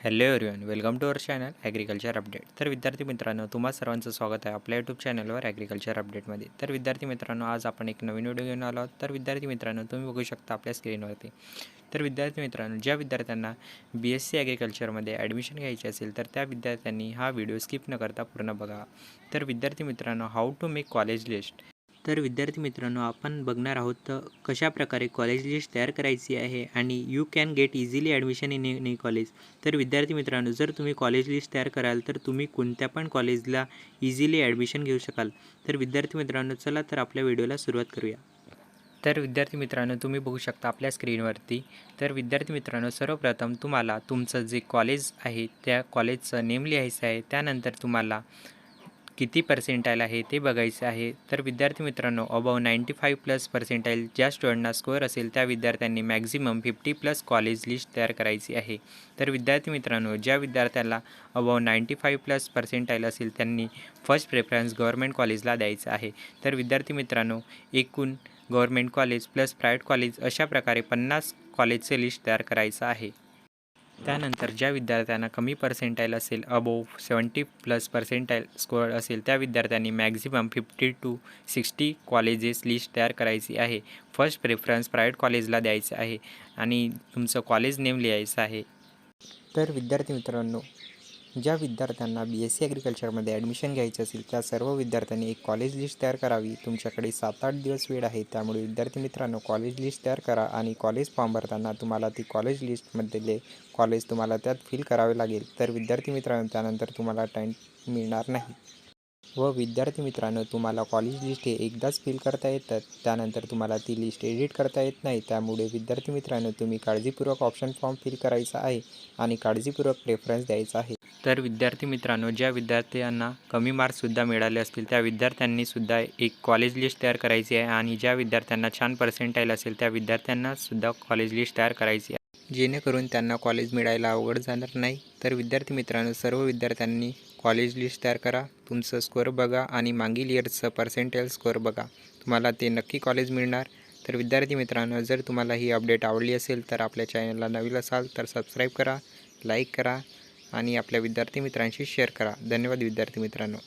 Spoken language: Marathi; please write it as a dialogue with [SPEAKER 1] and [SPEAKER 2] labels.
[SPEAKER 1] Hello everyone, welcome to our channel agriculture update. तर विद्यार्थी मित्रांनो, तुम्हा सर्वांचं स्वागत आहे आपल्या यूट्यूब चॅनलवर ॲग्रिकल्चर अपडेटमध्ये. तर विद्यार्थी मित्रांनो, आज आपण एक नवीन व्हिडिओ घेऊन आलो आहोत. तर विद्यार्थी मित्रांनो, तुम्ही बघू शकता आपल्या स्क्रीनवरती. तर विद्यार्थी मित्रांनो, ज्या विद्यार्थ्यांना BSc ॲग्रिकल्चरमध्ये ॲडमिशन घ्यायची असेल तर त्या विद्यार्थ्यांनी हा व्हिडिओ स्किप न करता पूर्ण बघा. तर विद्यार्थी मित्रांनो, how to make college list. तर विद्यार्थी मित्रांनो, आपण बघणार आहोत कशाप्रकारे कॉलेज लिस्ट तयार करायची आहे आणि you can get easily admission in any college. तर विद्यार्थी मित्रांनो, जर तुम्ही कॉलेज लिस्ट तयार कराल तर तुम्ही कोणत्या पण कॉलेजला इझिली ॲडमिशन घेऊ शकाल. तर विद्यार्थी मित्रांनो, चला तर आपल्या व्हिडिओला सुरुवात करूया. तर विद्यार्थी मित्रांनो, तुम्ही बघू शकता आपल्या स्क्रीनवरती. तर विद्यार्थी मित्रांनो, सर्वप्रथम तुम्हाला तुमचं जे कॉलेज आहे त्या कॉलेजचं नेम लिहायचं आहे. त्यानंतर तुम्हाला किती पर्सेंटाईल आहे ते बघायचं आहे. तर विद्यार्थी मित्रांनो, अबाव 95+ पर्सेंटाईल ज्या स्टुडंटना स्कोअर असेल त्या विद्यार्थ्यांनी मॅक्झिमम 50+ कॉलेज लिस्ट तयार करायची आहे. तर विद्यार्थी मित्रांनो, ज्या विद्यार्थ्याला अबाव 95+ पर्सेंटाईल असेल त्यांनी फर्स्ट प्रेफरन्स गव्हर्मेंट कॉलेजला द्यायचं आहे. तर विद्यार्थी मित्रांनो, एकूण government college plus private college अशा प्रकारे 50 कॉलेजचे लिस्ट तयार करायचं आहे. त्यानंतर ज्या विद्यार्थ्यांना कमी पर्सेंटाईल असेल, अबोव्ह 70+ पर्सेंटाईल स्कोअर असेल त्या विद्यार्थ्यांनी मॅक्झिमम 50 to 60 कॉलेजेस लिस्ट तयार करायची आहे. फर्स्ट प्रेफरन्स प्रायव्हेट कॉलेजला द्यायचं आहे आणि तुमचं कॉलेज नेम लिहायचं आहे. तर विद्यार्थी मित्रांनो, ज्या विद्यार्थ्यांना BSc ॲग्रिकल्चरमध्ये ॲडमिशन घ्यायचं असेल त्या सर्व विद्यार्थ्यांनी एक कॉलेज लिस्ट तयार करावी. तुमच्याकडे 7-8 दिवस वेळ आहे, त्यामुळे विद्यार्थी मित्रांनो कॉलेज लिस्ट तयार करा आणि कॉलेज फॉर्म भरताना तुम्हाला ती कॉलेज लिस्टमधले कॉलेज तुम्हाला त्यात फिल करावे लागेल. तर विद्यार्थी मित्रांनो, त्यानंतर तुम्हाला टाईम मिळणार नाही. व विद्यार्थी मित्रांनो, तुम्हाला कॉलेज लिस्ट हे एकदाच फिल करता येतात, त्यानंतर तुम्हाला ती लिस्ट एडिट करता येत नाही. त्यामुळे विद्यार्थी मित्रांनो, तुम्ही काळजीपूर्वक ऑप्शन फॉर्म फिल करायचा आहे आणि काळजीपूर्वक प्रेफरन्स द्यायचा आहे. तर विद्यार्थी मित्रांनो, ज्या विद्यार्थ्यांना कमी मार्क्ससुद्धा मिळाले असतील त्या विद्यार्थ्यांनीसुद्धा एक कॉलेज लिस्ट तयार करायची आहे आणि ज्या विद्यार्थ्यांना छान पर्सेंटाईल असेल त्या विद्यार्थ्यांनासुद्धा कॉलेज लिस्ट तयार करायची आहे, जेणेकरून त्यांना कॉलेज मिळायला अवघड जाणार नाही. तर विद्यार्थी मित्रांनो, सर्व विद्यार्थ्यांनी कॉलेज लिस्ट तयार करा, तुमचं स्कोअर बघा आणि मागील इयरचं पर्सेंटाईल स्कोअर बघा, तुम्हाला ते नक्की कॉलेज मिळणार. तर विद्यार्थी मित्रांनो, जर तुम्हाला ही अपडेट आवडली असेल तर आपल्या चॅनलला नवीन असाल तर सबस्क्राईब करा, लाईक करा आणि आपल्या विद्यार्थी मित्रांशी शेअर करा. धन्यवाद विद्यार्थी मित्रांनो.